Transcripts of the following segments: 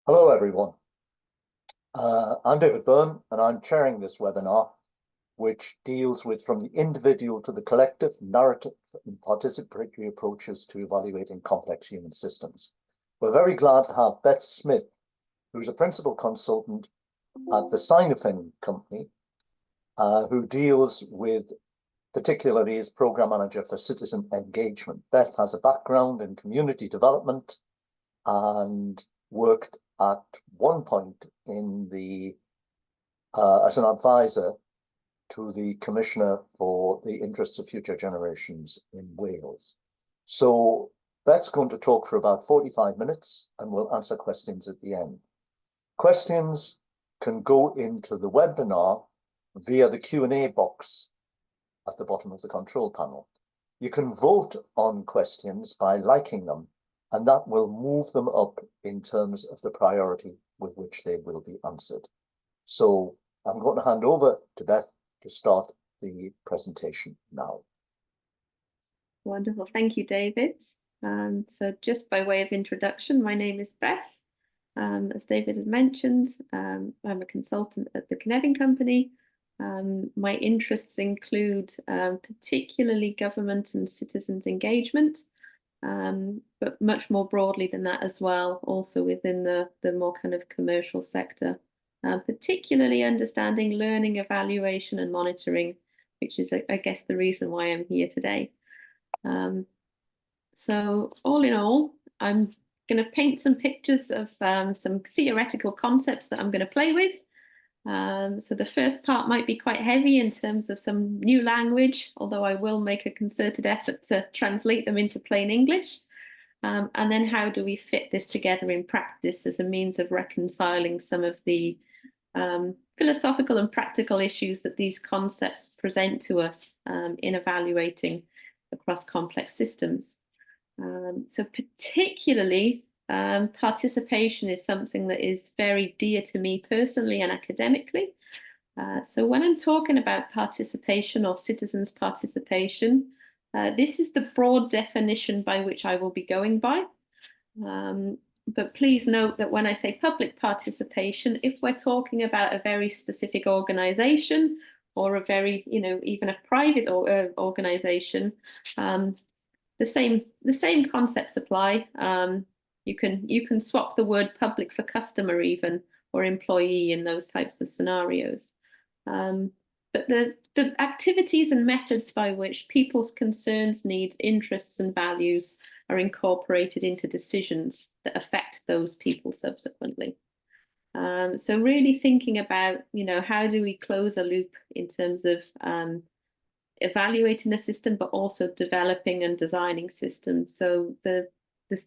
Hello, everyone. I'm David Byrne, and I'm chairing this webinar, which deals with from the individual to the collective, narrative and participatory approaches to evaluating complex human systems. We're very glad to have Beth Smith, who's a principal consultant at the Cynefin company, who deals with, particularly as program manager for citizen engagement. Beth has a background in community development and worked at one point in the as an advisor to the Commissioner for the Interests of Future Generations in Wales. So Beth's going to talk for about 45 minutes and we'll answer questions at the end. Questions can go into the webinar via the Q&A box at the bottom of the control panel. You can vote on questions by liking them, and that will move them up in terms of the priority with which they will be answered. So I'm going to hand over to Beth to start the presentation now. Wonderful. Thank you, David. So just by way of introduction, my name is Beth. As David had mentioned, I'm a consultant at the Cynefin Company. My interests include particularly government and citizens engagement, but much more broadly than that as well, also within the more kind of commercial sector, particularly understanding learning, evaluation and monitoring, which is, I guess, the reason why I'm here today. So all in all, I'm going to paint some pictures of some theoretical concepts that I'm going to play with. So the first part might be quite heavy in terms of some new language, although I will make a concerted effort to translate them into plain English. And then how do we fit this together in practice as a means of reconciling some of the philosophical and practical issues that these concepts present to us in evaluating across complex systems. So particularly participation is something that is very dear to me personally and academically. So when I'm talking about participation or citizens' participation, this is the broad definition by which I will be going by. But please note that when I say public participation, if we're talking about a very specific organization or a very, even a private organization, the same concepts apply. You can swap the word public for customer even, or employee in those types of scenarios. But the activities and methods by which people's concerns, needs, interests and values are incorporated into decisions that affect those people subsequently. So really thinking about, how do we close a loop in terms of evaluating a system, but also developing and designing systems. So the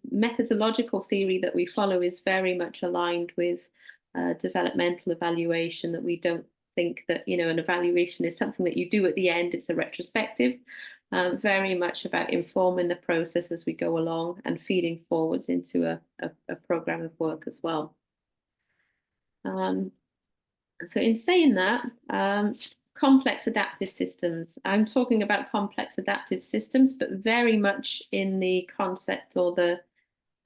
methodological theory that we follow is very much aligned with developmental evaluation, that we don't think that, an evaluation is something that you do at the end, it's a retrospective, very much about informing the process as we go along and feeding forwards into a program of work as well. So in saying that, complex adaptive systems. I'm talking about complex adaptive systems, but very much in the concept or the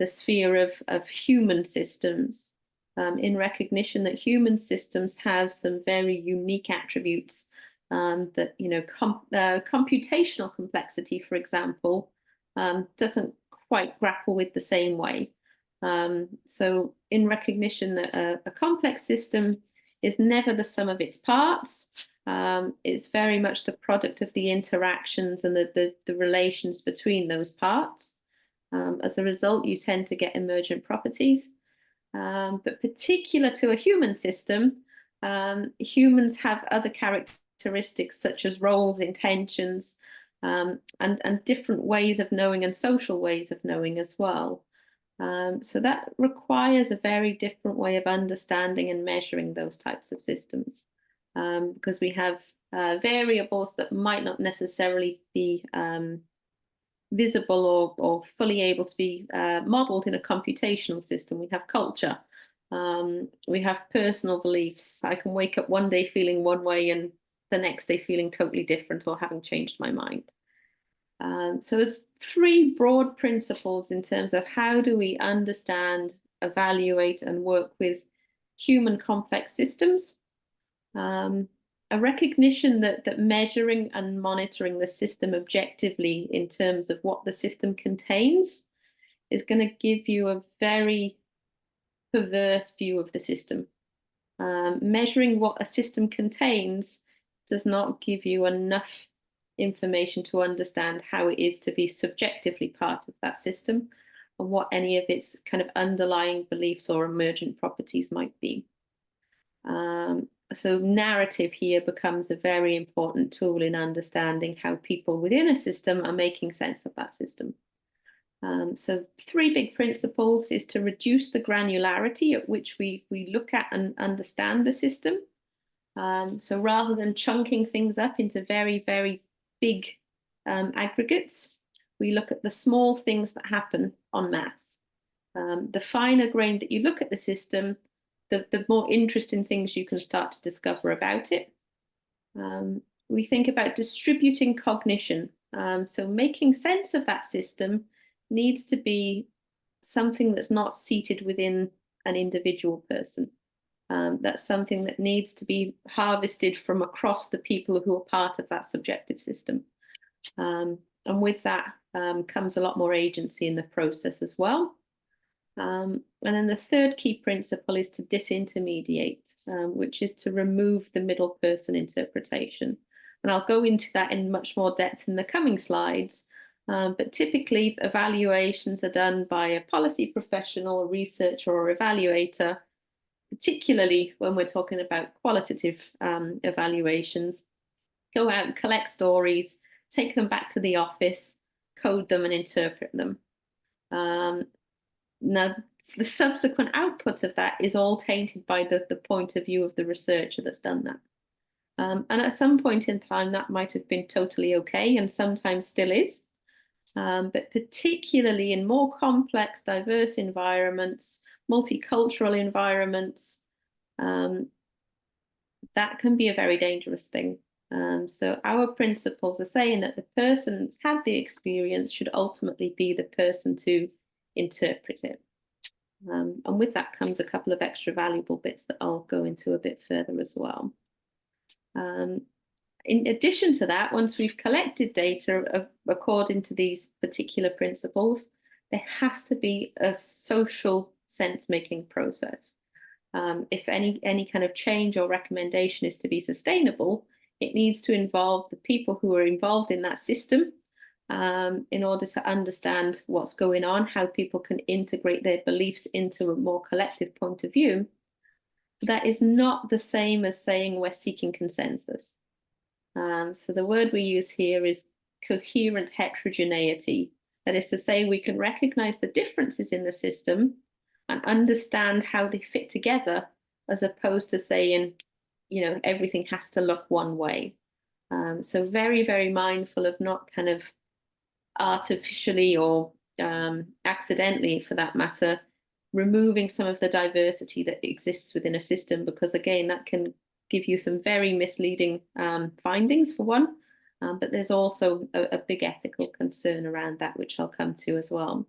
sphere of human systems, in recognition that human systems have some very unique attributes that, computational complexity, for example, doesn't quite grapple with the same way. So in recognition that a complex system is never the sum of its parts, it's very much the product of the interactions and the relations between those parts. As a result, you tend to get emergent properties. But particular to a human system, humans have other characteristics such as roles, intentions, and different ways of knowing and social ways of knowing as well. So that requires a very different way of understanding and measuring those types of systems. Because we have variables that might not necessarily be visible or fully able to be modeled in a computational system. We have culture, we have personal beliefs. I can wake up one day feeling one way and the next day feeling totally different or having changed my mind. So there's three broad principles in terms of how do we understand evaluate and work with human complex systems. A recognition that measuring and monitoring the system objectively in terms of what the system contains is going to give you a very perverse view of the system. Measuring what a system contains does not give you enough information to understand how it is to be subjectively part of that system and what any of its kind of underlying beliefs or emergent properties might be. So narrative here becomes a very important tool in understanding how people within a system are making sense of that system. So 3 big principles is to reduce the granularity at which we look at and understand the system. So rather than chunking things up into very, very big aggregates, we look at the small things that happen en masse. The finer grain that you look at the system, the more interesting things you can start to discover about it. We think about distributing cognition. So making sense of that system needs to be something that's not seated within an individual person. That's something that needs to be harvested from across the people who are part of that subjective system. And with that comes a lot more agency in the process as well. And then the 3rd key principle is to disintermediate, which is to remove the middle person interpretation. And I'll go into that in much more depth in the coming slides. But typically evaluations are done by a policy professional, a researcher or evaluator, particularly when we're talking about qualitative evaluations. Go out and collect stories, take them back to the office, code them and interpret them. Now, the subsequent output of that is all tainted by the point of view of the researcher that's done that. And at some point in time, that might have been totally okay and sometimes still is. But particularly in more complex, diverse environments, multicultural environments, that can be a very dangerous thing. So our principles are saying that the person that's had the experience should ultimately be the person to interpret it. And with that comes a couple of extra valuable bits that I'll go into a bit further as well. In addition to that, once we've collected data according to these particular principles, there has to be a social sense-making process. If any kind of change or recommendation is to be sustainable, it needs to involve the people who are involved in that system in order to understand what's going on, how people can integrate their beliefs into a more collective point of view. That is not the same as saying we're seeking consensus. So the word we use here is coherent heterogeneity. That is to say, we can recognize the differences in the system and understand how they fit together, as opposed to saying, you know, everything has to look one way. So very, very mindful of not kind of artificially or accidentally, for that matter, removing some of the diversity that exists within a system, because again, that can give you some very misleading findings for one, but there's also a big ethical concern around that, which I'll come to as well.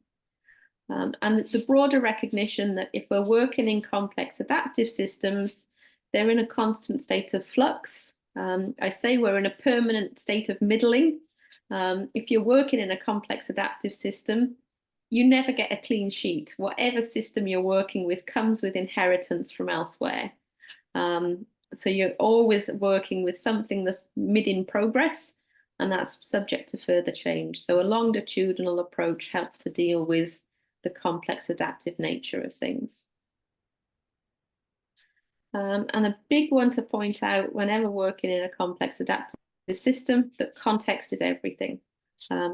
And the broader recognition that if we're working in complex adaptive systems, they're in a constant state of flux. I say we're in a permanent state of middling. If you're working in a complex adaptive system, you never get a clean sheet. Whatever system you're working with comes with inheritance from elsewhere. So you're always working with something that's mid in progress, and that's subject to further change. So a longitudinal approach helps to deal with the complex adaptive nature of things. And a big one to point out whenever working in a complex adaptive system, that context is everything.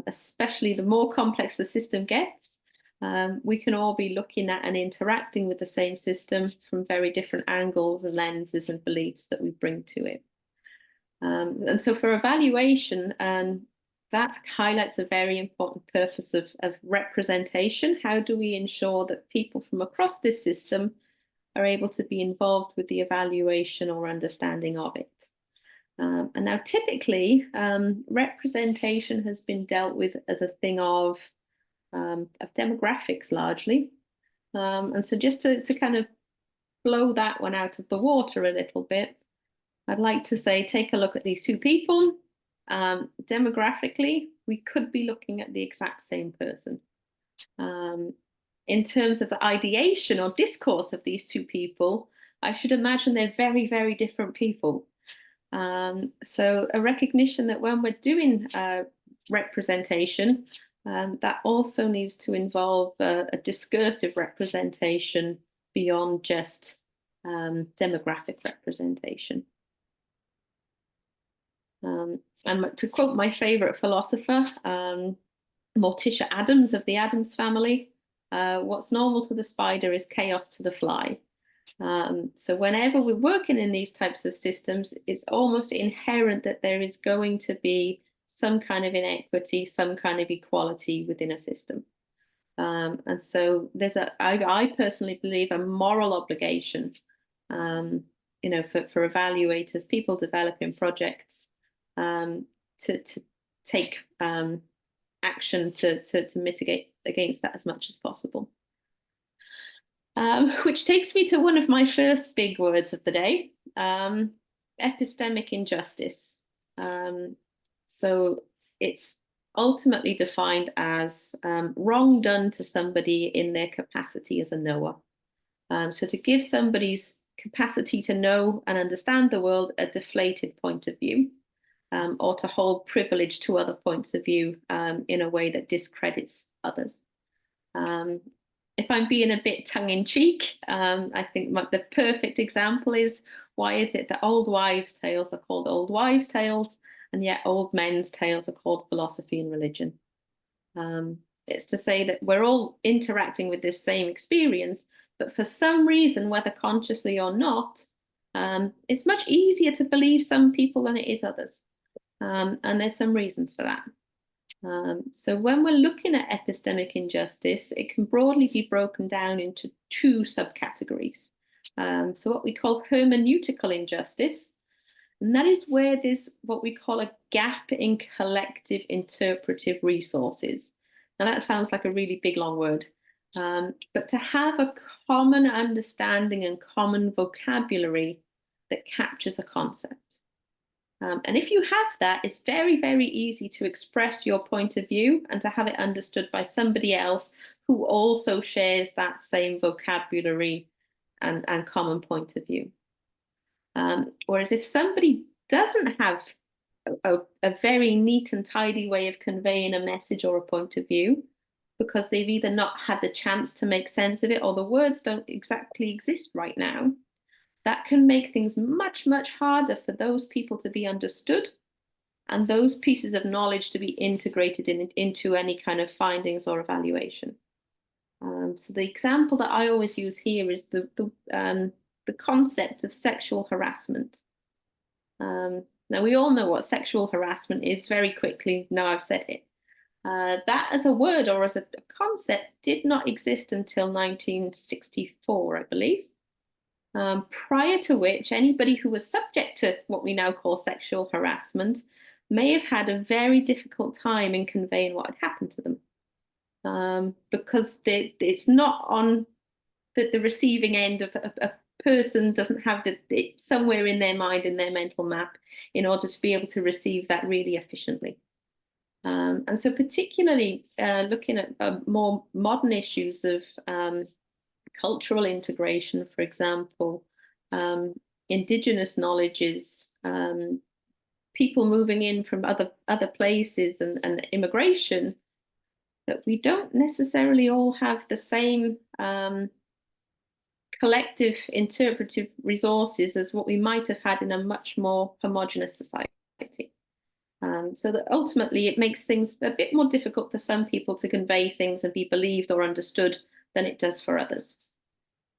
Especially the more complex the system gets, we can all be looking at and interacting with the same system from very different angles and lenses and beliefs that we bring to it. And so for evaluation, that highlights a very important purpose of representation. How do we ensure that people from across this system are able to be involved with the evaluation or understanding of it? And now typically, representation has been dealt with as a thing of demographics largely. And so just to kind of blow that one out of the water a little bit, I'd like to say, take a look at these two people. Demographically, we could be looking at the exact same person. In terms of the ideation or discourse of these two people, I should imagine they're very, very different people. So a recognition that when we're doing representation, that also needs to involve a discursive representation beyond just demographic representation. And to quote my favorite philosopher, Morticia Adams of the Addams family, what's normal to the spider is chaos to the fly. So whenever we're working in these types of systems, it's almost inherent that there is going to be some kind of inequity, some kind of equality within a system. And so there's I personally believe, a moral obligation, you know, for evaluators, people developing projects, to take action to mitigate against that as much as possible. Which takes me to one of my first big words of the day, epistemic injustice. So it's ultimately defined as wrong done to somebody in their capacity as a knower. So to give somebody's capacity to know and understand the world a deflated point of view, or to hold privilege to other points of view in a way that discredits others. If I'm being a bit tongue-in-cheek, I think the perfect example is, why is it that old wives' tales are called old wives' tales, and yet old men's tales are called philosophy and religion? It's to say that we're all interacting with this same experience, but for some reason, whether consciously or not, it's much easier to believe some people than it is others. And there's some reasons for that. So when we're looking at epistemic injustice, it can broadly be broken down into two subcategories. So what we call hermeneutical injustice, and that is where there's what we call a gap in collective interpretive resources. Now that sounds like a really big, long word, but to have a common understanding and common vocabulary that captures a concept. And if you have that, it's very, very easy to express your point of view and to have it understood by somebody else who also shares that same vocabulary and common point of view. Whereas if somebody doesn't have a very neat and tidy way of conveying a message or a point of view, because they've either not had the chance to make sense of it, or the words don't exactly exist right now, that can make things much, much harder for those people to be understood and those pieces of knowledge to be integrated into any kind of findings or evaluation. So the example that I always use here is the concept of sexual harassment. Now, we all know what sexual harassment is very quickly. Now I've said it. That as a word or as a concept did not exist until 1964, I believe. Prior to which, anybody who was subject to what we now call sexual harassment may have had a very difficult time in conveying what had happened to them, because it's not on the receiving end of a person doesn't have it somewhere in their mind, in their mental map, in order to be able to receive that really efficiently. And so particularly looking at more modern issues of cultural integration, for example, indigenous knowledges, people moving in from other places, and immigration, that we don't necessarily all have the same collective interpretive resources as what we might have had in a much more homogenous society. So that ultimately it makes things a bit more difficult for some people to convey things and be believed or understood than it does for others.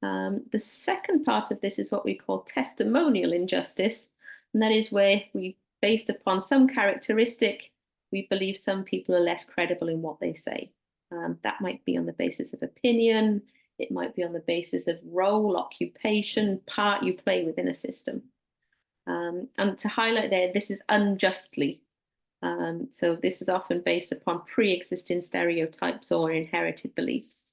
The second part of this is what we call testimonial injustice, and that is where we, based upon some characteristic, we believe some people are less credible in what they say. That might be on the basis of opinion, it might be on the basis of role, occupation, part you play within a system. And to highlight there, this is unjustly. So this is often based upon pre-existing stereotypes or inherited beliefs.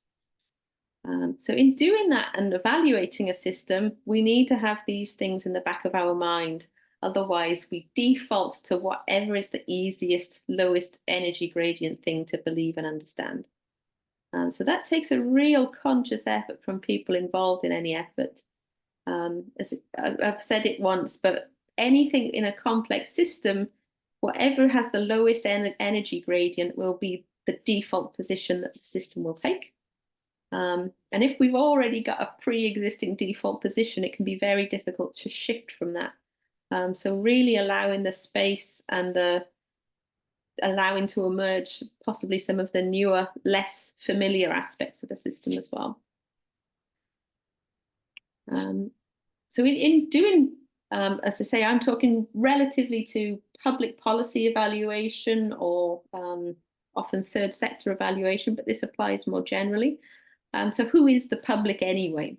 So in doing that and evaluating a system, we need to have these things in the back of our mind. Otherwise, we default to whatever is the easiest, lowest energy gradient thing to believe and understand. So that takes a real conscious effort from people involved in any effort. As I've said it once, but anything in a complex system, whatever has the lowest energy gradient will be the default position that the system will take. And if we've already got a pre-existing default position, it can be very difficult to shift from that. So really allowing the space and allowing to emerge possibly some of the newer, less familiar aspects of the system as well. So in doing, as I say, I'm talking relatively to public policy evaluation or often third sector evaluation, but this applies more generally. So who is the public anyway?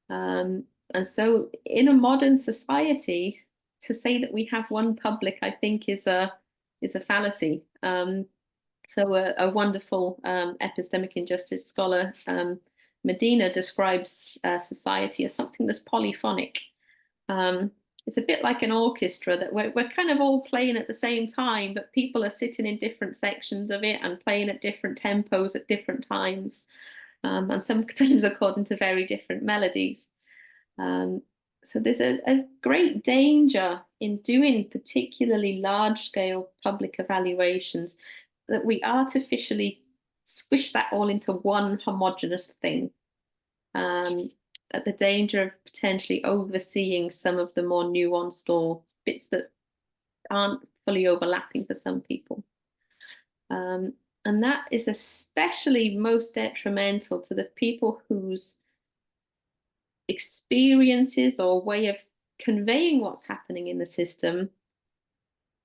And so in a modern society, to say that we have one public, I think is a fallacy. So a wonderful epistemic injustice scholar, Medina, describes society as something that's polyphonic. It's a bit like an orchestra that we're kind of all playing at the same time, but people are sitting in different sections of it and playing at different tempos at different times, and sometimes according to very different melodies. So there's a great danger in doing particularly large-scale public evaluations that we artificially squish that all into one homogeneous thing, at the danger of potentially overseeing some of the more nuanced or bits that aren't fully overlapping for some people. And that is especially most detrimental to the people whose experiences or way of conveying what's happening in the system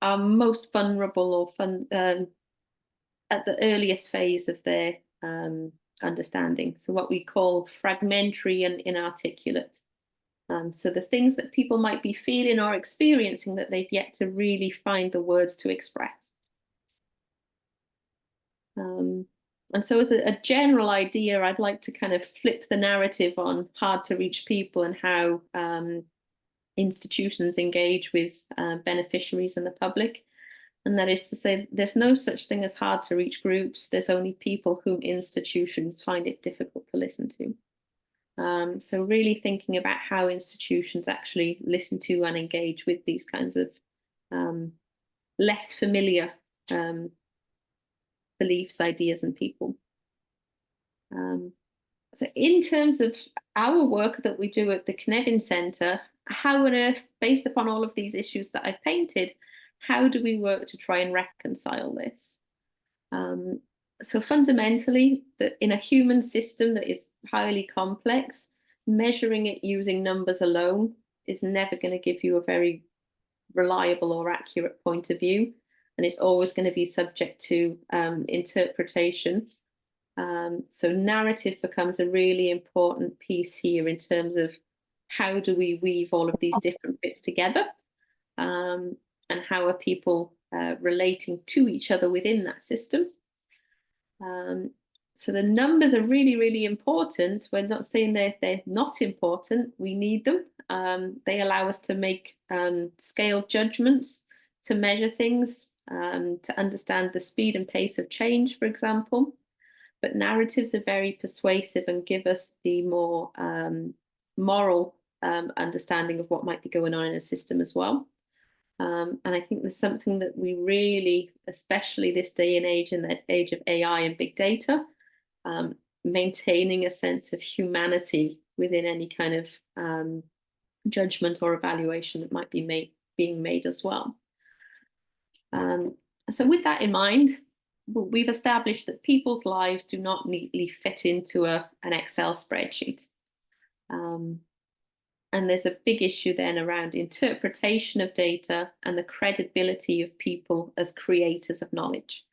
are most vulnerable or at the earliest phase of their understanding. So what we call fragmentary and inarticulate. So the things that people might be feeling or experiencing that they've yet to really find the words to express. And so as a general idea, I'd like to kind of flip the narrative on hard to reach people and how institutions engage with beneficiaries and the public. And that is to say, there's no such thing as hard to reach groups. There's only people whom institutions find it difficult to listen to. So really thinking about how institutions actually listen to and engage with these kinds of less familiar beliefs, ideas, and people. So in terms of our work that we do at the Cynefin Centre, how on earth, based upon all of these issues that I've painted, how do we work to try and reconcile this? So fundamentally, in a human system that is highly complex, measuring it using numbers alone is never going to give you a very reliable or accurate point of view. And it's always going to be subject to interpretation. So narrative becomes a really important piece here in terms of how do we weave all of these different bits together, and how are people relating to each other within that system. So the numbers are really, really important. We're not saying they're not important. We need them. They allow us to make scale judgments, to measure things, to understand the speed and pace of change, for example. But narratives are very persuasive and give us the more moral understanding of what might be going on in a system as well. And I think there's something that we really, especially this day and age, in the age of AI and big data, maintaining a sense of humanity within any kind of judgment or evaluation that might be being made as well. So with that in mind, we've established that people's lives do not neatly fit into an Excel spreadsheet. And there's a big issue then around interpretation of data and the credibility of people as creators of knowledge.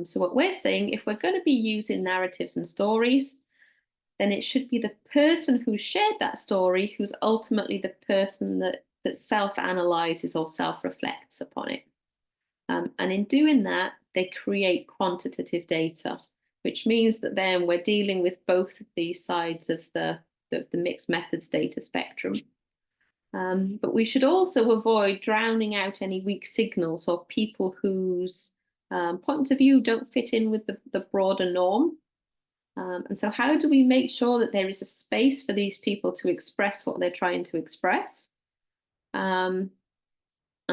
So what we're saying, if we're going to be using narratives and stories, then it should be the person who shared that story who's ultimately the person that self-analyzes or self-reflects upon it. And in doing that, they create quantitative data. which means that then we're dealing with both of these sides of the mixed methods data spectrum. But we should also avoid drowning out any weak signals or people whose points of view don't fit in with the broader norm. And so how do we make sure that there is a space for these people to express what they're trying to express? And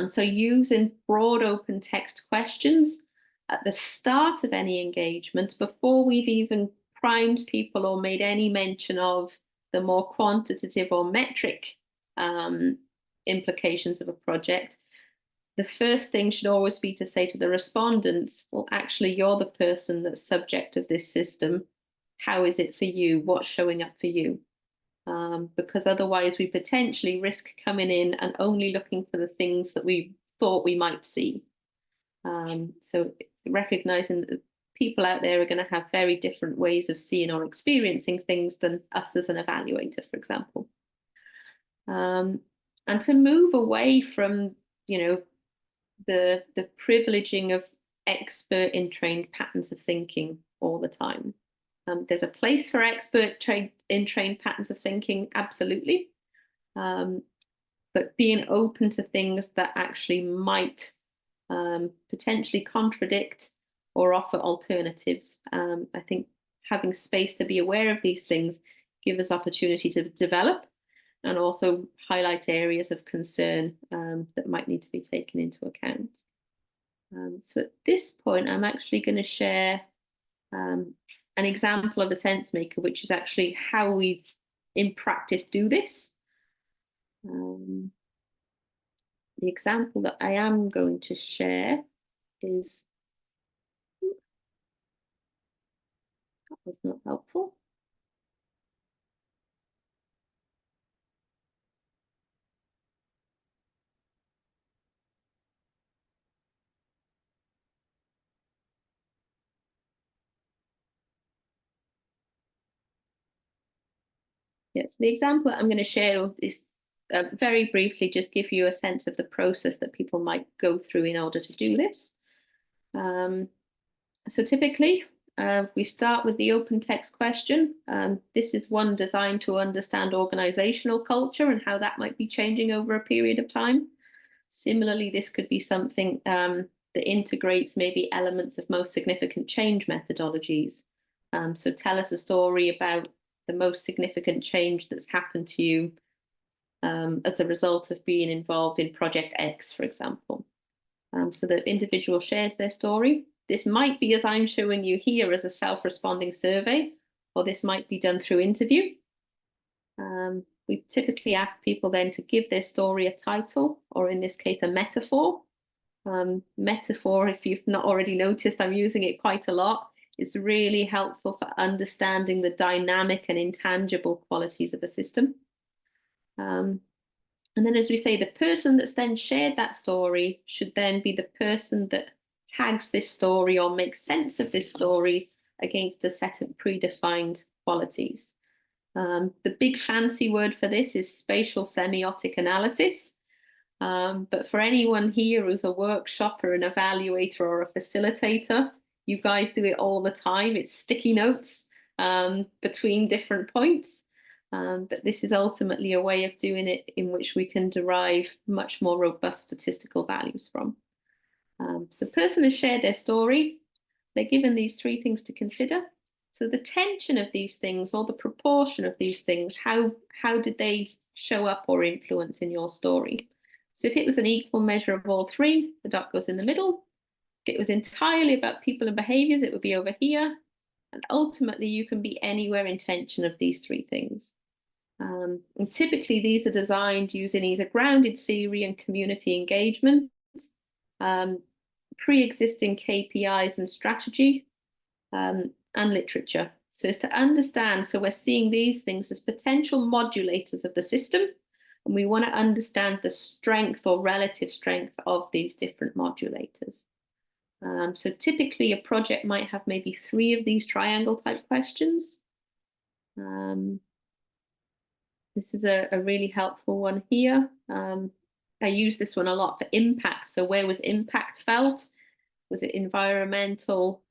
so using broad open text questions at the start of any engagement, before we've even primed people or made any mention of the more quantitative or metric implications of a project, the first thing should always be to say to the respondents, well, actually, you're the person that's subject of this system. How is it for you? What's showing up for you? Because otherwise we potentially risk coming in and only looking for the things that we thought we might see. So recognizing that people out there are going to have very different ways of seeing or experiencing things than us as an evaluator, for example. And to move away from, the privileging of expert in trained patterns of thinking all the time. There's a place for expert in trained patterns of thinking, absolutely. But being open to things that actually might potentially contradict or offer alternatives. I think having space to be aware of these things give us opportunity to develop and also highlight areas of concern that might need to be taken into account. So at this point, I'm actually going to share an example of a SenseMaker, which is actually how we in practice do this. The example that I am going to share is, that was not helpful. Yes, the example that I'm going to share is very briefly just give you a sense of the process that people might go through in order to do this. So typically, we start with the open text question. This is one designed to understand organizational culture and how that might be changing over a period of time. Similarly, this could be something that integrates maybe elements of most significant change methodologies. So tell us a story about the most significant change that's happened to you as a result of being involved in Project X, for example. So the individual shares their story. This might be, as I'm showing you here, as a self-responding survey, or this might be done through interview. We typically ask people then to give their story a title, or in this case, a metaphor. Metaphor, if you've not already noticed, I'm using it quite a lot. It's really helpful for understanding the dynamic and intangible qualities of a system. And then, as we say, the person that's then shared that story should then be the person that tags this story or makes sense of this story against a set of predefined qualities. The big fancy word for this is spatial semiotic analysis. But for anyone here who's a workshopper, an evaluator, or a facilitator, you guys do it all the time. It's sticky notes between different points. But this is ultimately a way of doing it in which we can derive much more robust statistical values from. So the person has shared their story. They're given these three things to consider. So the tension of these things, or the proportion of these things, how did they show up or influence in your story? So if it was an equal measure of all three, the dot goes in the middle. If it was entirely about people and behaviors, it would be over here. And ultimately, you can be anywhere in tension of these three things. And typically, these are designed using either grounded theory and community engagement, pre-existing KPIs and strategy, and literature. So it's to understand, so we're seeing these things as potential modulators of the system, and we want to understand the strength or relative strength of these different modulators. So typically a project might have maybe 3 of these triangle type questions. This is a really helpful one here. I use this one a lot for impact. So where was impact felt? Was it environmental,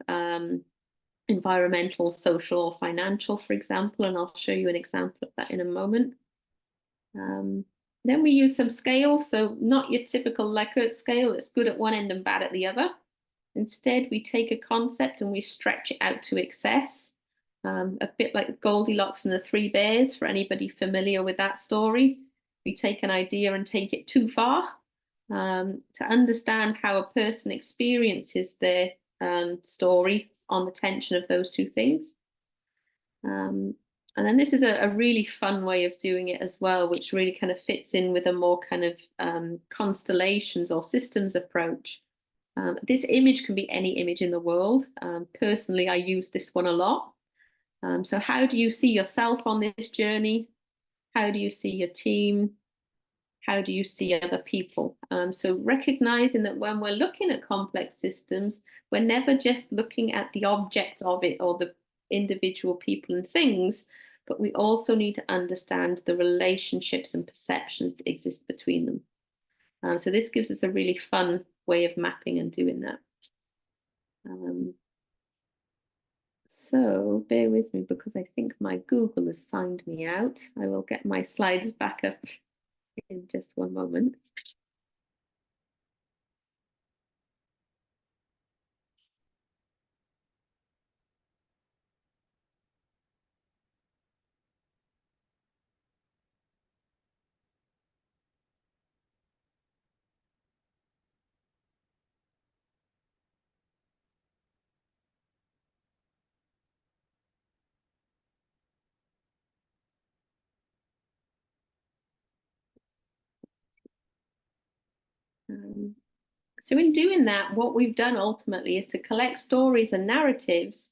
environmental, social, or financial, for example, and I'll show you an example of that in a moment. Then we use some scales, so not your typical Likert scale that's good at one end and bad at the other. Instead, we take a concept and we stretch it out to excess, a bit like Goldilocks and the Three Bears, for anybody familiar with that story. We take an idea and take it too far to understand how a person experiences their story on the tension of those two things. And then this is a really fun way of doing it as well, which really kind of fits in with a more kind of constellations or systems approach. This image can be any image in the world. Personally, I use this one a lot. So how do you see yourself on this journey? How do you see your team? How do you see other people? So recognizing that when we're looking at complex systems, we're never just looking at the objects of it or the individual people and things, but we also need to understand the relationships and perceptions that exist between them. So this gives us a really fun way of mapping and doing that. So bear with me because I think my Google has signed me out. I will get my slides back up in just one moment. So in doing that, what we've done ultimately is to collect stories and narratives,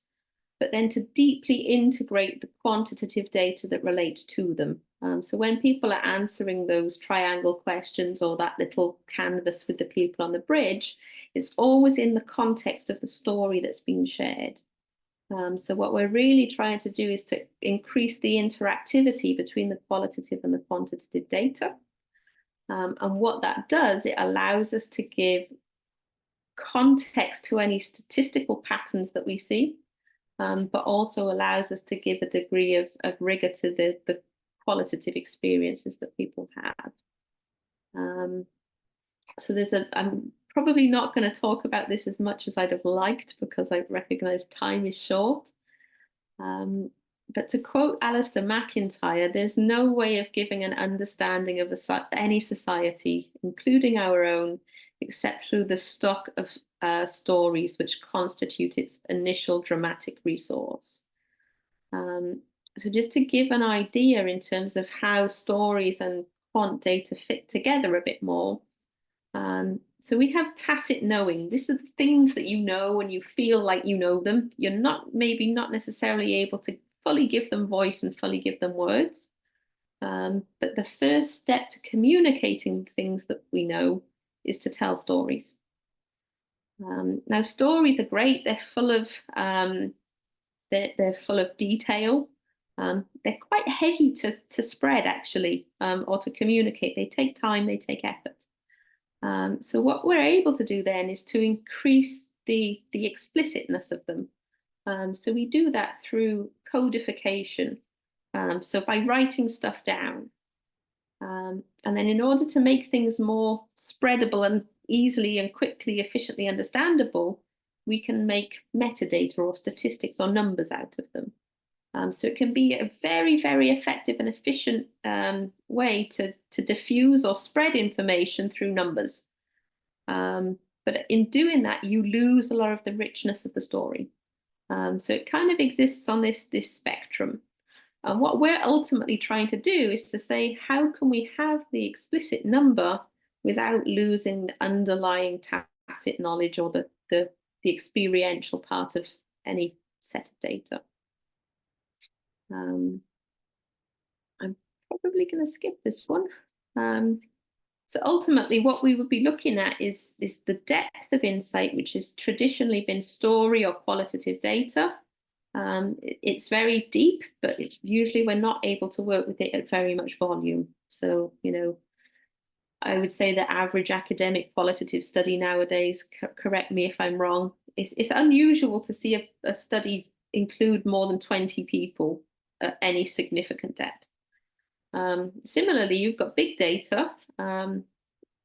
but then to deeply integrate the quantitative data that relates to them. So when people are answering those triangle questions or that little canvas with the people on the bridge, it's always in the context of the story that's being shared. So what we're really trying to do is to increase the interactivity between the qualitative and the quantitative data. And what that does, it allows us to give context to any statistical patterns that we see, but also allows us to give a degree of rigor to the qualitative experiences that people have. So I'm probably not going to talk about this as much as I'd have liked because I recognize time is short. But to quote Alistair MacIntyre, there's no way of giving an understanding of any society, including our own, except through the stock of stories which constitute its initial dramatic resource. So just to give an idea in terms of how stories and quant data fit together a bit more. So we have tacit knowing. These are the things that you know when you feel like you know them. You're maybe not necessarily able to fully give them voice and fully give them words. But the first step to communicating things that we know is to tell stories. Now, stories are great. They're full of they're full of detail. They're quite heavy to spread, actually, or to communicate. They take time. They take effort. So what we're able to do then is to increase the explicitness of them. So we do that through codification. So by writing stuff down. And then in order to make things more spreadable and easily and quickly, efficiently understandable, we can make metadata or statistics or numbers out of them. So it can be a very, very effective and efficient way to diffuse or spread information through numbers. But in doing that, you lose a lot of the richness of the story. So it kind of exists on this spectrum. And what we're ultimately trying to do is to say, how can we have the explicit number without losing the underlying tacit knowledge or the experiential part of any set of data? I'm probably going to skip this one. So ultimately, what we would be looking at is the depth of insight, which has traditionally been story or qualitative data. It's very deep, but usually we're not able to work with it at very much volume. So, I would say the average academic qualitative study nowadays, correct me if I'm wrong, it's unusual to see a study include more than 20 people at any significant depth. Similarly, you've got big data,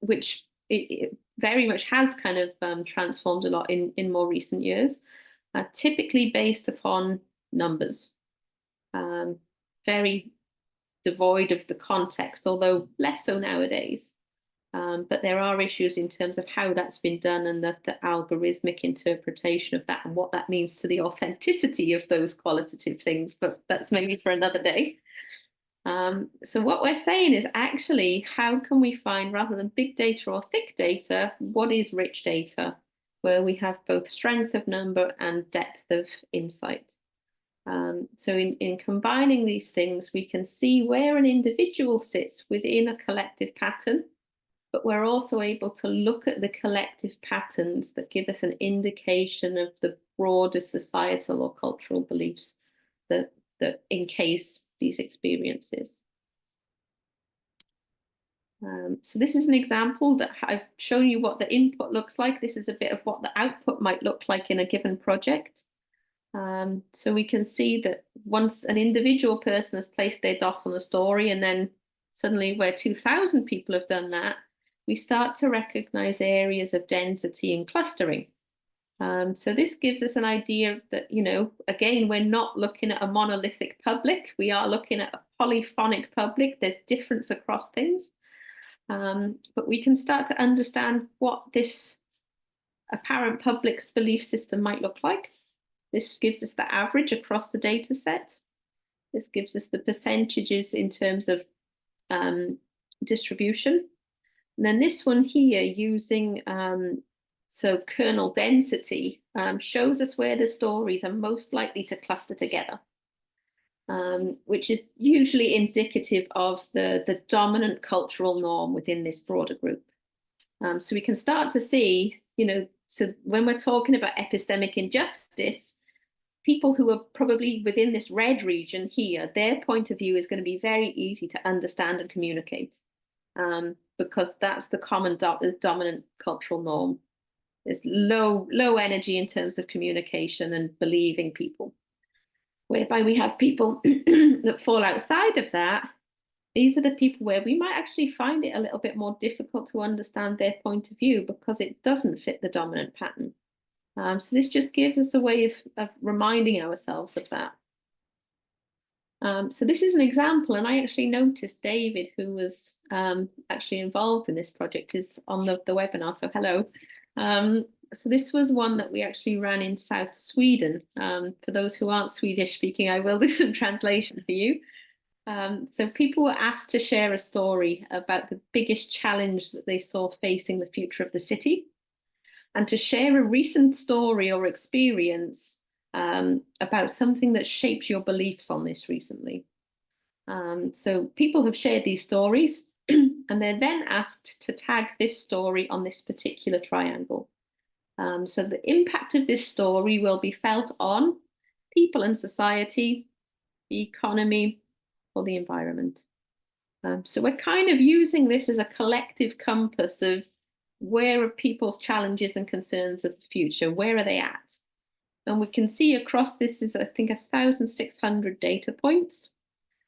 which it very much has kind of transformed a lot in more recent years, typically based upon numbers, very devoid of the context, although less so nowadays. But there are issues in terms of how that's been done and the algorithmic interpretation of that and what that means to the authenticity of those qualitative things, but that's maybe for another day. So what we're saying is actually, how can we find, rather than big data or thick data, what is rich data, where we have both strength of number and depth of insight. So in combining these things, we can see where an individual sits within a collective pattern, but we're also able to look at the collective patterns that give us an indication of the broader societal or cultural beliefs that encase these experiences. So this is an example that I've shown you what the input looks like. This is a bit of what the output might look like in a given project. So we can see that once an individual person has placed their dot on a story, and then suddenly where 2,000 people have done that, we start to recognize areas of density and clustering. So this gives us an idea that, you know, again, we're not looking at a monolithic public. We are looking at a polyphonic public. There's difference across things. But we can start to understand what this apparent public's belief system might look like. This gives us the average across the data set. This gives us the percentages in terms of distribution. And then this one here, using so kernel density, shows us where the stories are most likely to cluster together, which is usually indicative of the dominant cultural norm within this broader group. So we can start to see, you know, so when we're talking about epistemic injustice, people who are probably within this red region here, their point of view is going to be very easy to understand and communicate, because that's the common dominant cultural norm. There's low energy in terms of communication and believing people. Whereby we have people that fall outside of that, these are the people where we might actually find it a little bit more difficult to understand their point of view because it doesn't fit the dominant pattern. So this just gives us a way of reminding ourselves of that. So this is an example, and I actually noticed David, who was actually involved in this project, is on the webinar, so hello. So this was one that we actually ran in South Sweden. For those who aren't Swedish speaking, I will do some translation for you. So people were asked to share a story about the biggest challenge that they saw facing the future of the city, and to share a recent story or experience about something that shaped your beliefs on this recently. So people have shared these stories and they're then asked to tag this story on this particular triangle. So the impact of this story will be felt on people and society, the economy, or the environment. So we're kind of using this as a collective compass of where are people's challenges and concerns of the future, where are they at? And we can see across this is, I think, 1,600 data points.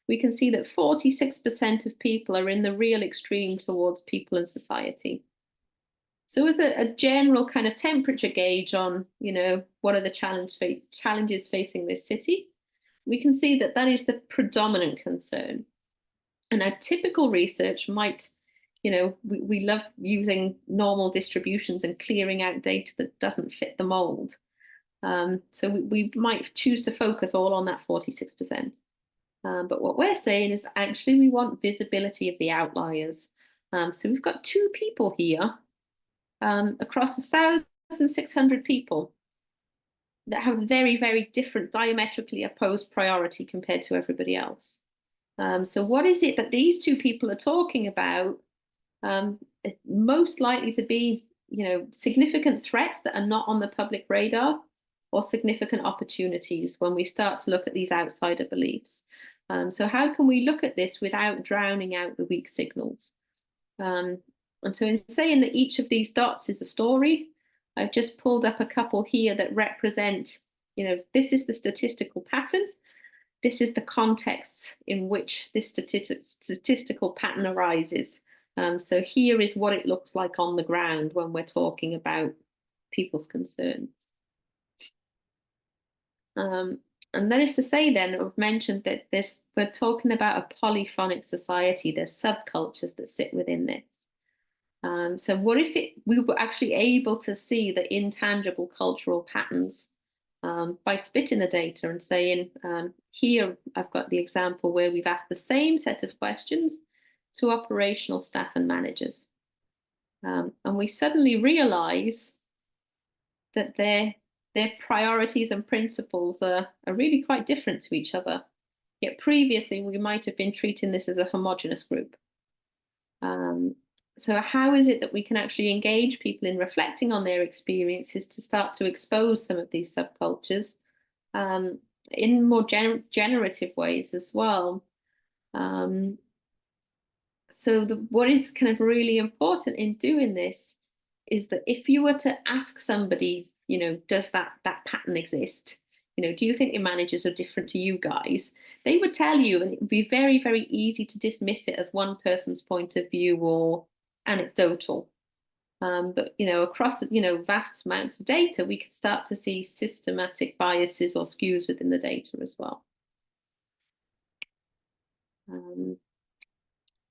We can see that 46% of people are in the real extreme towards people and society. So as a general kind of temperature gauge on, you know, what are the challenges facing this city, we can see that that is the predominant concern. And our typical research might, you know, we love using normal distributions and clearing out data that doesn't fit the mold. So we might choose to focus all on that 46%. But what we're saying is that actually we want visibility of the outliers. So we've got two people here across 1,600 people that have very, very different, diametrically opposed priority compared to everybody else. So what is it that these two people are talking about? Most likely to be, you know, significant threats that are not on the public radar, or significant opportunities when we start to look at these outsider beliefs. So how can we look at this without drowning out the weak signals? And so in saying that each of these dots is a story, I've just pulled up a couple here that represent this is the statistical pattern. This is the context in which this statistical pattern arises. So here is what it looks like on the ground when we're talking about people's concerns. And that is to say then, I've mentioned that we're talking about a polyphonic society. There's subcultures that sit within this. So what if we were actually able to see the intangible cultural patterns by splitting the data and saying, here I've got the example where we've asked the same set of questions to operational staff and managers. And we suddenly realize that their priorities and principles are really quite different to each other. Yet previously we might have been treating this as a homogeneous group. So how is it that we can actually engage people in reflecting on their experiences to start to expose some of these subcultures in more generative ways as well? So what is kind of really important in doing this is that if you were to ask somebody, does that pattern exist? Do you think your managers are different to you guys? They would tell you, and it would be very, very easy to dismiss it as one person's point of view or anecdotal. But, across, vast amounts of data, we could start to see systematic biases or skews within the data as well.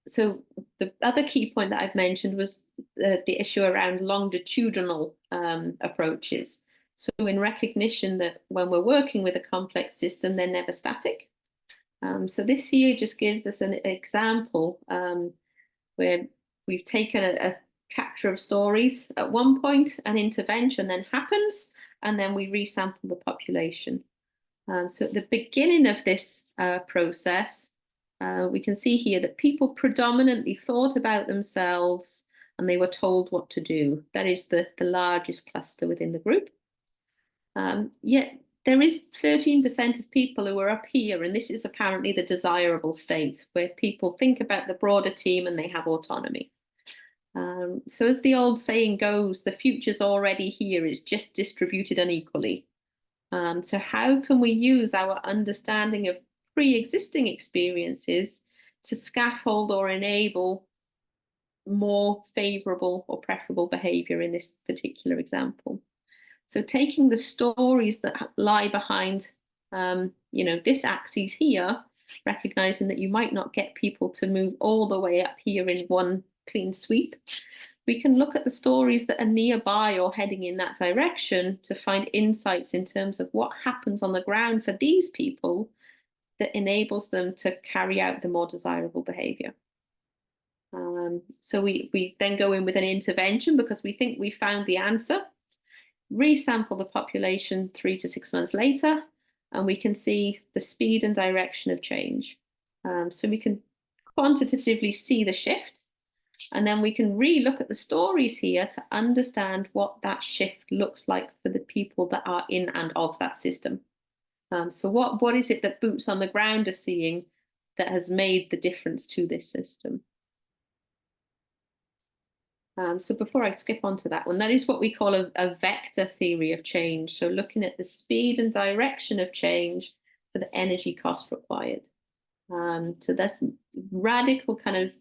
So the other key point that I've mentioned was the issue around longitudinal approaches. So in recognition that when we're working with a complex system, they're never static. So this here just gives us an example where we've taken a capture of stories at one point, an intervention then happens, and then we resample the population. So at the beginning of this process, we can see here that people predominantly thought about themselves and they were told what to do. That is the largest cluster within the group. Yet there is 13% of people who are up here, and this is apparently the desirable state where people think about the broader team and they have autonomy. So as the old saying goes, the future's already here, it's just distributed unequally. So how can we use our understanding of pre-existing experiences to scaffold or enable more favorable or preferable behavior in this particular example? So taking the stories that lie behind, this axis here, recognizing that you might not get people to move all the way up here in one clean sweep, we can look at the stories that are nearby or heading in that direction to find insights in terms of what happens on the ground for these people that enables them to carry out the more desirable behavior. So we then go in with an intervention because we think we found the answer, resample the population 3 to 6 months later, and we can see the speed and direction of change. So we can quantitatively see the shift, and then we can re-look at the stories here to understand what that shift looks like for the people that are in and of that system. So what is it that boots on the ground are seeing that has made the difference to this system? So before I skip on to that one, that is what we call a vector theory of change. So looking at the speed and direction of change for the energy cost required. So that's radical kind of,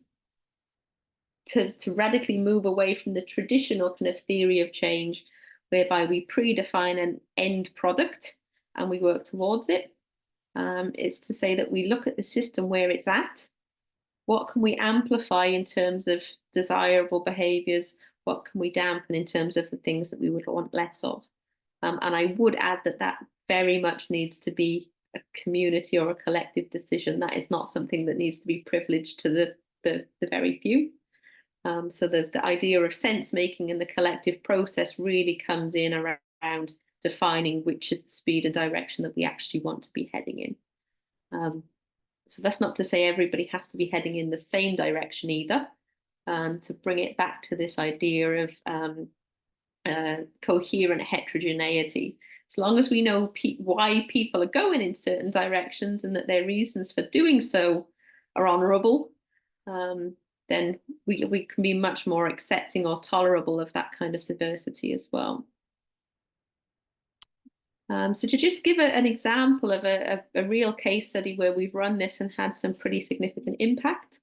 to radically move away from the traditional kind of theory of change, whereby we predefine an end product and we work towards it. It's to say that we look at the system where it's at. What can we amplify in terms of desirable behaviors? What can we dampen in terms of the things that we would want less of? And I would add that very much needs to be a community or a collective decision. That is not something that needs to be privileged to the very few. So the idea of sense making in the collective process really comes in around defining which is the speed and direction that we actually want to be heading in. So that's not to say everybody has to be heading in the same direction either. To bring it back to this idea of coherent heterogeneity. As long as we know why people are going in certain directions and that their reasons for doing so are honourable, then we can be much more accepting or tolerable of that kind of diversity as well. So to just give an example of a real case study where we've run this and had some pretty significant impact.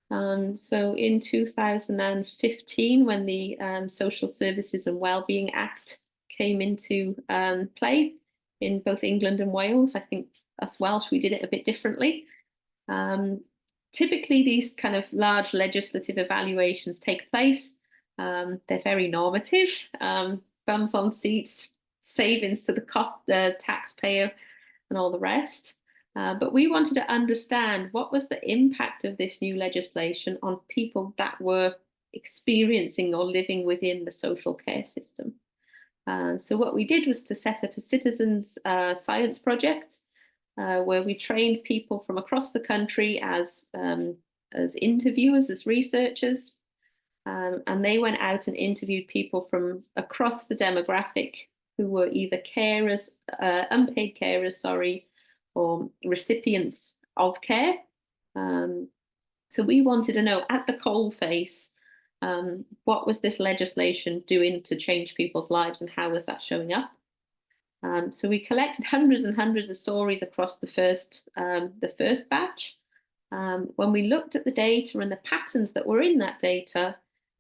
So in 2015, when the Social Services and Wellbeing Act came into play in both England and Wales, I think us Welsh, we did it a bit differently. Typically, these kind of large legislative evaluations take place. They're very normative, bums on seats, savings to the taxpayer and all the rest. But we wanted to understand what was the impact of this new legislation on people that were experiencing or living within the social care system. So what we did was to set up a citizens science project where we trained people from across the country as interviewers, as researchers, and they went out and interviewed people from across the demographic who were either carers, unpaid carers, sorry, or recipients of care. So we wanted to know at the coalface, what was this legislation doing to change people's lives and how was that showing up? So we collected hundreds and hundreds of stories across the first batch. When we looked at the data and the patterns that were in that data,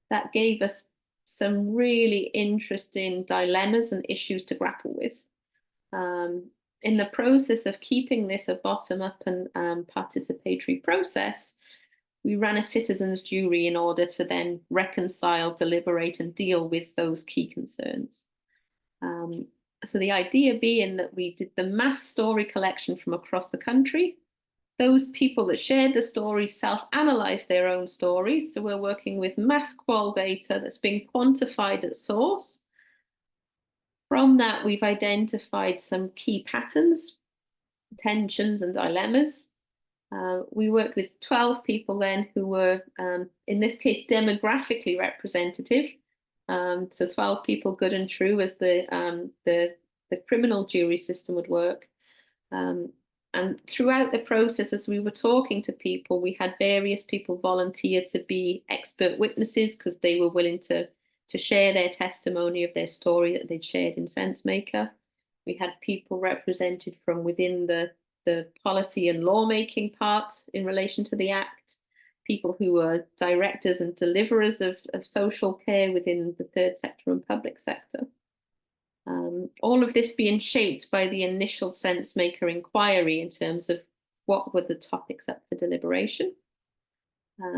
that gave us some really interesting dilemmas and issues to grapple with. In the process of keeping this a bottom-up and participatory process, we ran a citizens jury in order to then reconcile, deliberate, and deal with those key concerns. So the idea being that we did the mass story collection from across the country. Those people that shared the stories self-analysed their own stories. So we're working with mass qual data that's been quantified at source. From that, we've identified some key patterns, tensions, and dilemmas. We worked with 12 people then who were, in this case, demographically representative. So 12 people, good and true, as the criminal jury system would work. And throughout the process, as we were talking to people, we had various people volunteer to be expert witnesses because they were willing to share their testimony of their story that they'd shared in SenseMaker. We had people represented from within the policy and lawmaking part in relation to the Act, people who were directors and deliverers of social care within the third sector and public sector. All of this being shaped by the initial SenseMaker inquiry in terms of what were the topics up for deliberation.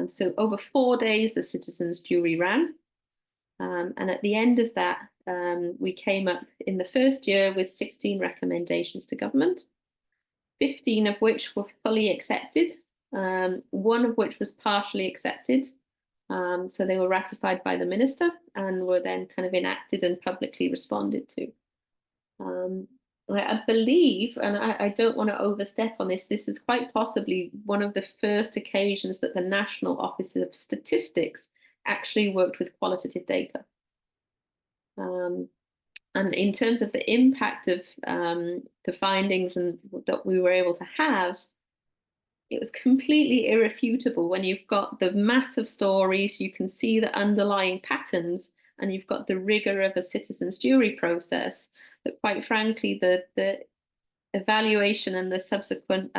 So over 4 days, the citizens jury ran. And at the end of that, we came up in the first year with 16 recommendations to government, 15 of which were fully accepted, one of which was partially accepted. So they were ratified by the minister and were then kind of enacted and publicly responded to. I believe, and I don't want to overstep on this, this is quite possibly one of the first occasions that the National Office of Statistics actually worked with qualitative data. And in terms of the impact of the findings and that we were able to have, it was completely irrefutable. When you've got the massive stories, you can see the underlying patterns, and you've got the rigor of a citizens jury process, that quite frankly, the evaluation and the subsequent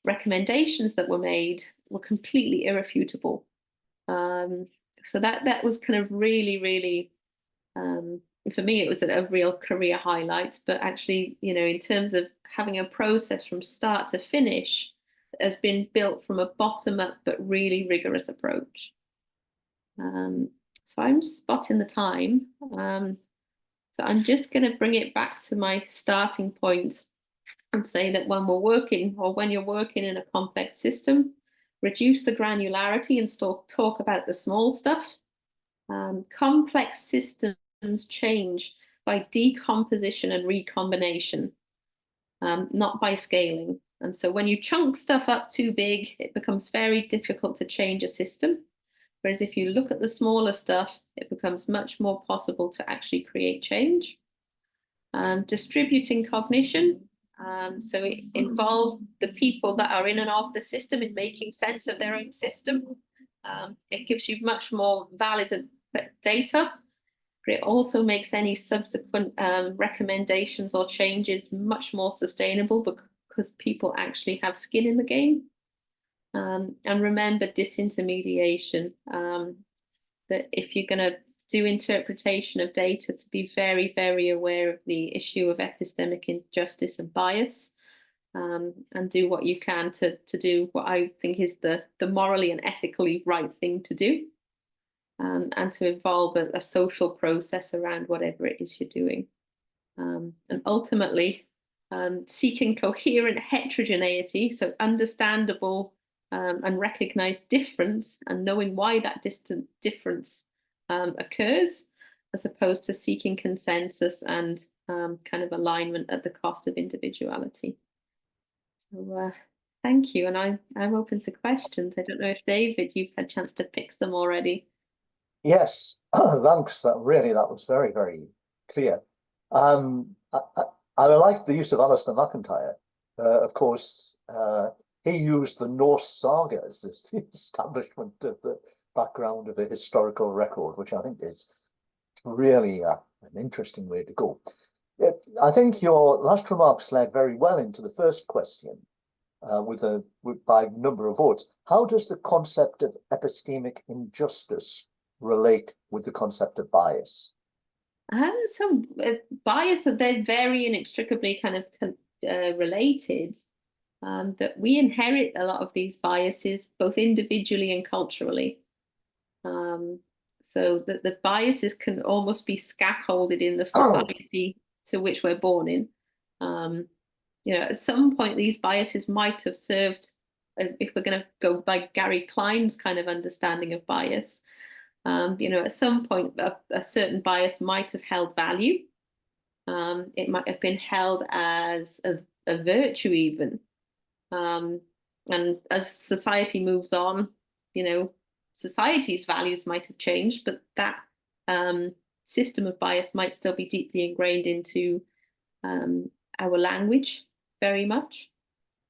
recommendations that were made were completely irrefutable. So that was kind of really, really, for me, it was a real career highlight. But actually, you know, in terms of having a process from start to finish that has been built from a bottom-up but really rigorous approach. So I'm spotting the time. So I'm just going to bring it back to my starting point and say that when we're working, or when you're working in a complex system, reduce the granularity and talk about the small stuff. Complex systems change by decomposition and recombination, not by scaling. And so when you chunk stuff up too big, it becomes very difficult to change a system. Whereas if you look at the smaller stuff, it becomes much more possible to actually create change. Distributing cognition. So it involves the people that are in and of the system in making sense of their own system. It gives you much more valid data. but it also makes any subsequent recommendations or changes much more sustainable because people actually have skin in the game. And remember disintermediation, that if you're going to do interpretation of data, to be very, very aware of the issue of epistemic injustice and bias, and do what you can to do what I think is the morally and ethically right thing to do, and to involve a social process around whatever it is you're doing. And ultimately, seeking coherent heterogeneity, so understandable and recognized difference, and knowing why that distant difference occurs, as opposed to seeking consensus and kind of alignment at the cost of individuality. So thank you, and I'm open to questions. I don't know if David, you've had a chance to pick some already. Yes, thanks. That was very, very clear. I like the use of Alistair MacIntyre. Of course, he used the Norse sagas as the establishment of the background of a historical record, which I think is really an interesting way to go. I think your last remarks led very well into the first question, by number of votes. How does the concept of epistemic injustice relate with the concept of bias? So bias, they're very inextricably kind of related. That we inherit a lot of these biases, both individually and culturally. So that the biases can almost be scaffolded in the society to which we're born in. At some point, these biases might have served, if we're going to go by Gary Klein's kind of understanding of bias, at some point, a certain bias might have held value. It might have been held as a virtue even. And as society moves on, society's values might have changed, but that system of bias might still be deeply ingrained into our language very much,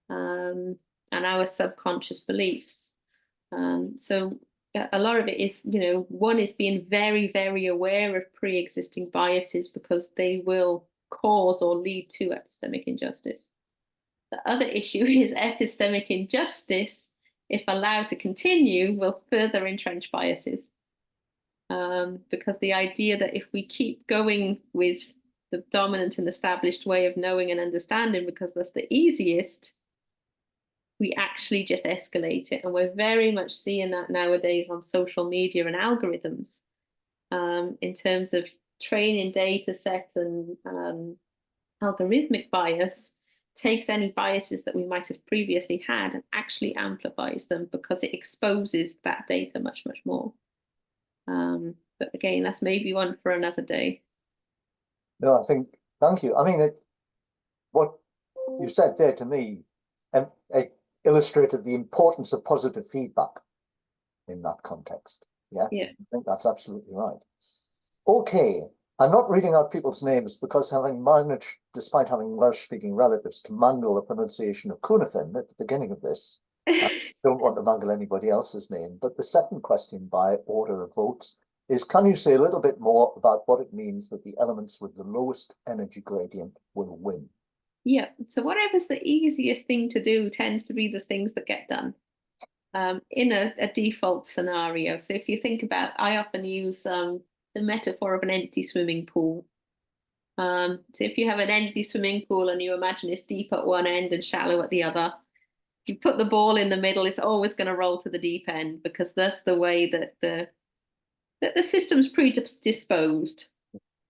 and our subconscious beliefs. So a lot of it is, one is being very, very aware of pre-existing biases because they will cause or lead to epistemic injustice. The other issue is epistemic injustice, if allowed to continue, will further entrench biases. Because the idea that if we keep going with the dominant and established way of knowing and understanding because that's the easiest, we actually just escalate it. And we're very much seeing that nowadays on social media and algorithms, in terms of training data sets and algorithmic bias takes any biases that we might have previously had and actually amplifies them because it exposes that data much, much more. But again, that's maybe one for another day. No, thank you. I mean, what you said there to me, it illustrated the importance of positive feedback in that context. Yeah, I think that's absolutely right. Okay, I'm not reading out people's names because having managed, despite having Welsh-speaking relatives, to mangle the pronunciation of Cynefin at the beginning of this, I don't want to mangle anybody else's name. But the second question by order of votes is, can you say a little bit more about what it means that the elements with the lowest energy gradient will win? Yeah, so whatever's the easiest thing to do tends to be the things that get done in a default scenario. So if you think about, I often use the metaphor of an empty swimming pool. So if you have an empty swimming pool and you imagine it's deep at one end and shallow at the other, if you put the ball in the middle, it's always going to roll to the deep end because that's the way that the system's predisposed.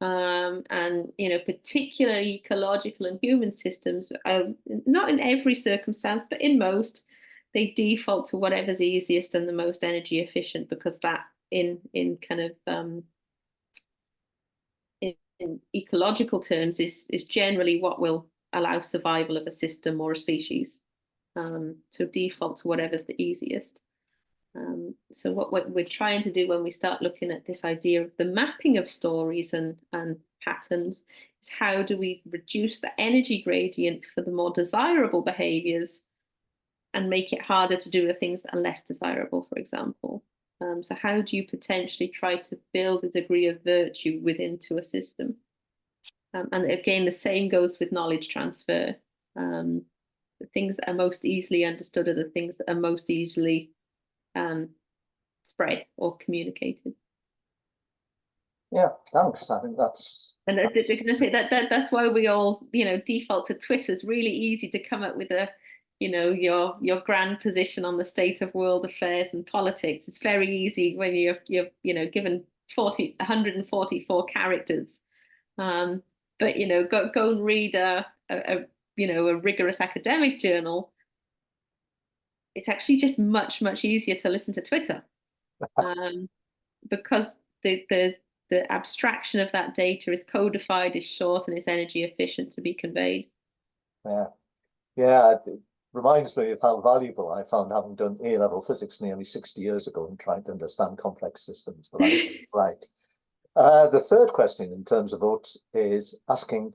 And particularly ecological and human systems, not in every circumstance, but in most, they default to whatever's easiest and the most energy efficient because that in kind of in ecological terms is generally what will allow survival of a system or a species. So default to whatever's the easiest. So what we're trying to do when we start looking at this idea of the mapping of stories and patterns is how do we reduce the energy gradient for the more desirable behaviors and make it harder to do the things that are less desirable, for example. So how do you potentially try to build a degree of virtue into a system? And again, the same goes with knowledge transfer. The things that are most easily understood are the things that are most easily spread or communicated. Yeah, thanks. I think that's. And can I say that's why we all, default to Twitter. It's really easy to come up with your grand position on the state of world affairs and politics. It's very easy when you're given 144 characters. But go and read a rigorous academic journal. It's actually just much easier to listen to Twitter, because the abstraction of that data is codified, is short, and is energy efficient to be conveyed. Yeah, it reminds me of how valuable I found having done A-level physics nearly 60 years ago and trying to understand complex systems. But I think right. The third question in terms of votes is asking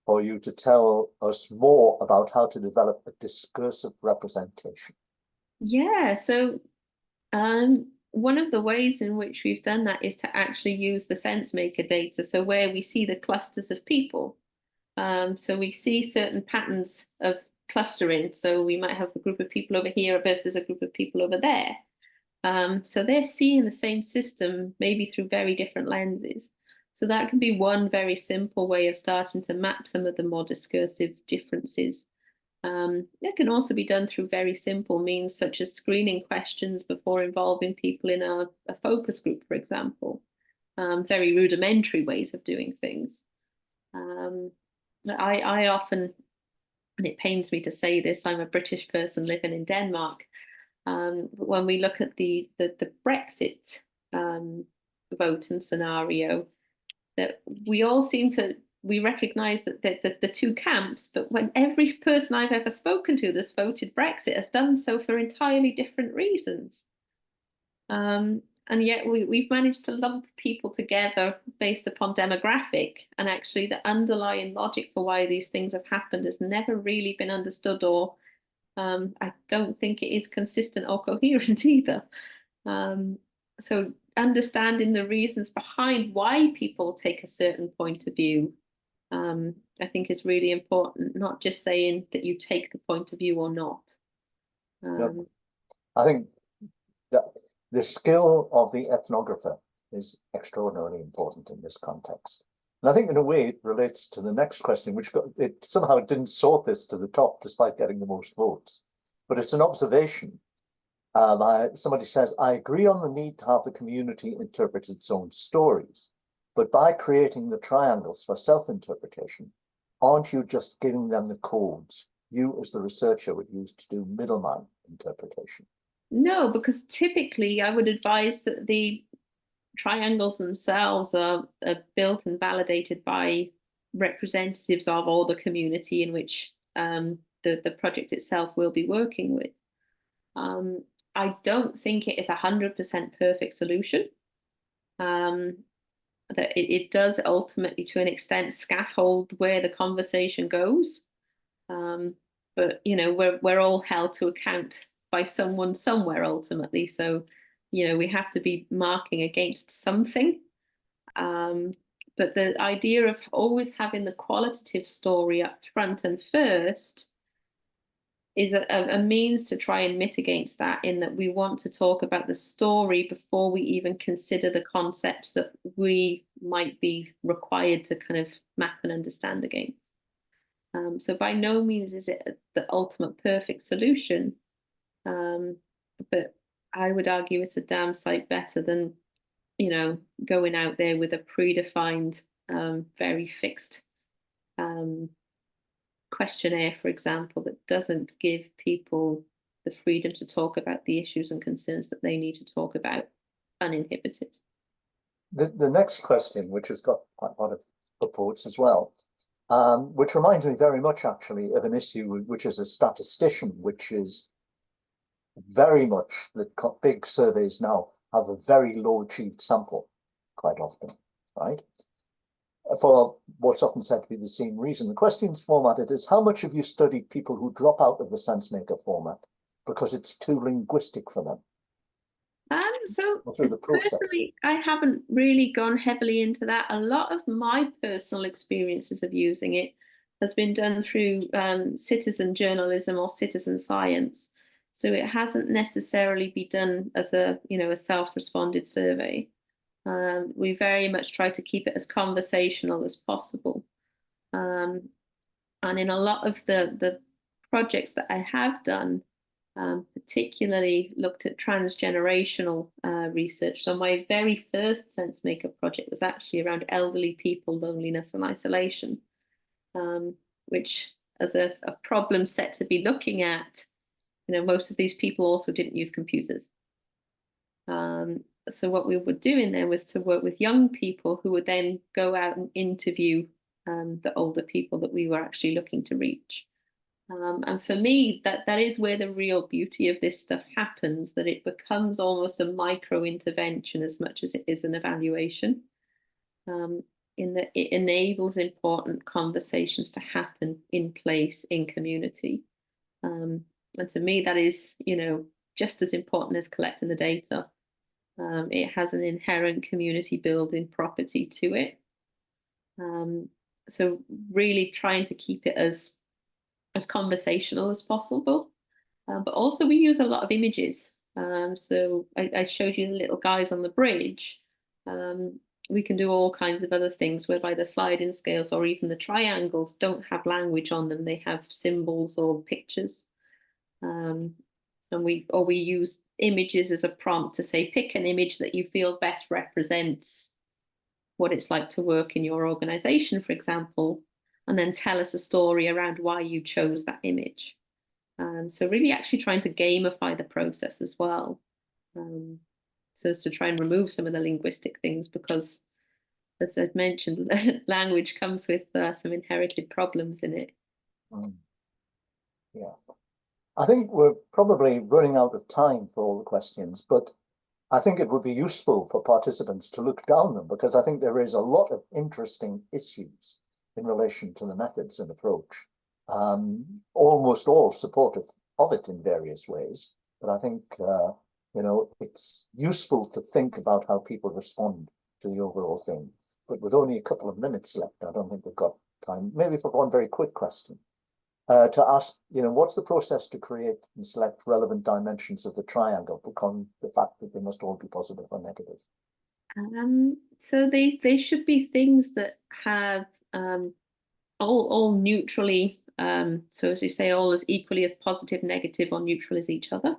for you to tell us more about how to develop a discursive representation. Yeah, so one of the ways in which we've done that is to actually use the SenseMaker data. So where we see the clusters of people. So we see certain patterns of clustering. So we might have a group of people over here versus a group of people over there. So they're seeing the same system, maybe through very different lenses. So that can be one very simple way of starting to map some of the more discursive differences. It can also be done through very simple means, such as screening questions before involving people in a focus group, for example. Very rudimentary ways of doing things. I often, and it pains me to say this, I'm a British person living in Denmark. But when we look at the Brexit vote and scenario, that we all seem to, we recognise that the two camps, but when every person I've ever spoken to that's voted Brexit has done so for entirely different reasons. And yet we've managed to lump people together based upon demographic, and actually the underlying logic for why these things have happened has never really been understood, or I don't think it is consistent or coherent either. So understanding the reasons behind why people take a certain point of view, I think is really important, not just saying that you take the point of view or not. I think that the skill of the ethnographer is extraordinarily important in this context. And I think in a way it relates to the next question, which it somehow didn't sort this to the top despite getting the most votes. But it's an observation. Somebody says, I agree on the need to have the community interpret its own stories, but by creating the triangles for self-interpretation, aren't you just giving them the codes you as the researcher would use to do middleman interpretation? No, because typically I would advise that the triangles themselves are built and validated by representatives of all the community in which the project itself will be working with. I don't think it is 100% perfect solution. That it does ultimately, to an extent, scaffold where the conversation goes. But we're all held to account by someone somewhere ultimately. So we have to be marking against something. But the idea of always having the qualitative story up front and first is a means to try and mitigate that, in that we want to talk about the story before we even consider the concepts that we might be required to kind of map and understand against. So by no means is it the ultimate perfect solution, but I would argue it's a damn sight better than going out there with a predefined, very fixed questionnaire, for example, that doesn't give people the freedom to talk about the issues and concerns that they need to talk about uninhibited. The next question, which has got quite a lot of reports as well, which reminds me very much actually of an issue which is a statistician, which is very much the big surveys now have a very low achieved sample quite often, right? For what's often said to be the same reason. The question's formatted as, how much have you studied people who drop out of the SenseMaker format because it's too linguistic for them? So Go through the process. personally, I haven't really gone heavily into that. A lot of my personal experiences of using it has been done through citizen journalism or citizen science. So it hasn't necessarily been done as a, a self-responded survey. We very much try to keep it as conversational as possible. And in a lot of the projects that I have done, particularly looked at transgenerational research. So my very first SenseMaker project was actually around elderly people, loneliness and isolation, which as a problem set to be looking at, most of these people also didn't use computers. So what we were doing there was to work with young people who would then go out and interview the older people that we were actually looking to reach. And for me, that is where the real beauty of this stuff happens, that it becomes almost a micro intervention as much as it is an evaluation, in that it enables important conversations to happen in place, in community. And to me, that is, just as important as collecting the data. It has an inherent community building property to it. So really trying to keep it as conversational as possible. But also we use a lot of images. So I showed you the little guys on the bridge. We can do all kinds of other things whereby the sliding scales or even the triangles don't have language on them. They have symbols or pictures. And we use images as a prompt to say, pick an image that you feel best represents what it's like to work in your organization, for example, and then tell us a story around why you chose that image. So really actually trying to gamify the process as well. So as to try and remove some of the linguistic things, because as I've mentioned, language comes with some inherited problems in it. Yeah. I think we're probably running out of time for all the questions, but I think it would be useful for participants to look down them, because I think there is a lot of interesting issues in relation to the methods and approach. Almost all supportive of it in various ways, but I think it's useful to think about how people respond to the overall thing. But with only a couple of minutes left, I don't think we've got time. Maybe for one very quick question. To ask, what's the process to create and select relevant dimensions of the triangle, because the fact that they must all be positive or negative? So they should be things that have all neutrally, so as you say, all as equally as positive, negative, or neutral as each other.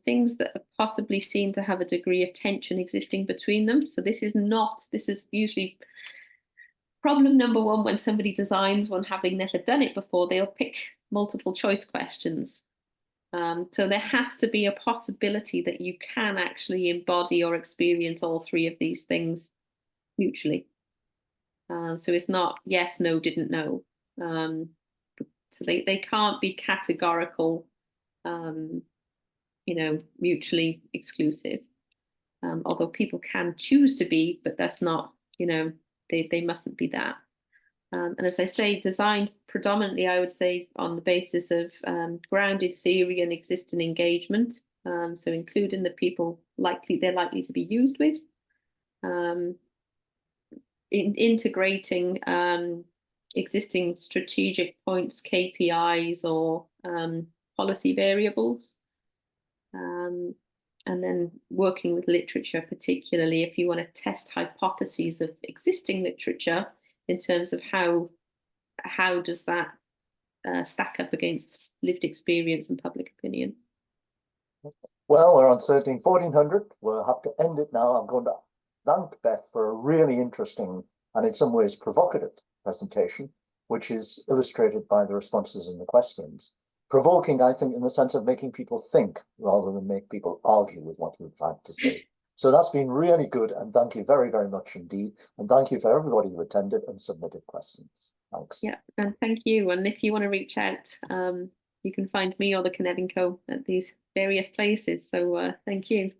Things that are possibly seen to have a degree of tension existing between them. So this is usually problem number one when somebody designs one, having never done it before. They'll pick multiple choice questions. So there has to be a possibility that you can actually embody or experience all three of these things mutually. So it's not yes, no, didn't know. So they can't be categorical, mutually exclusive. Although people can choose to be, but that's not, they mustn't be that. And as I say, designed predominantly, I would say, on the basis of grounded theory and existing engagement. So including the people they're likely to be used with. Integrating existing strategic points, KPIs, or policy variables. And then working with literature, particularly if you want to test hypotheses of existing literature in terms of how does that stack up against lived experience and public opinion. Well, we're on 1400. We'll have to end it now. I'm going to thank Beth for a really interesting and in some ways provocative presentation, which is illustrated by the responses and the questions. Provoking, I think, in the sense of making people think rather than make people argue with what you've had to say. So that's been really good, and thank you very, very much indeed. And thank you for everybody who attended and submitted questions. Thanks. Yeah, and thank you. And if you want to reach out, you can find me or the Cynefin Co at these various places. So thank you.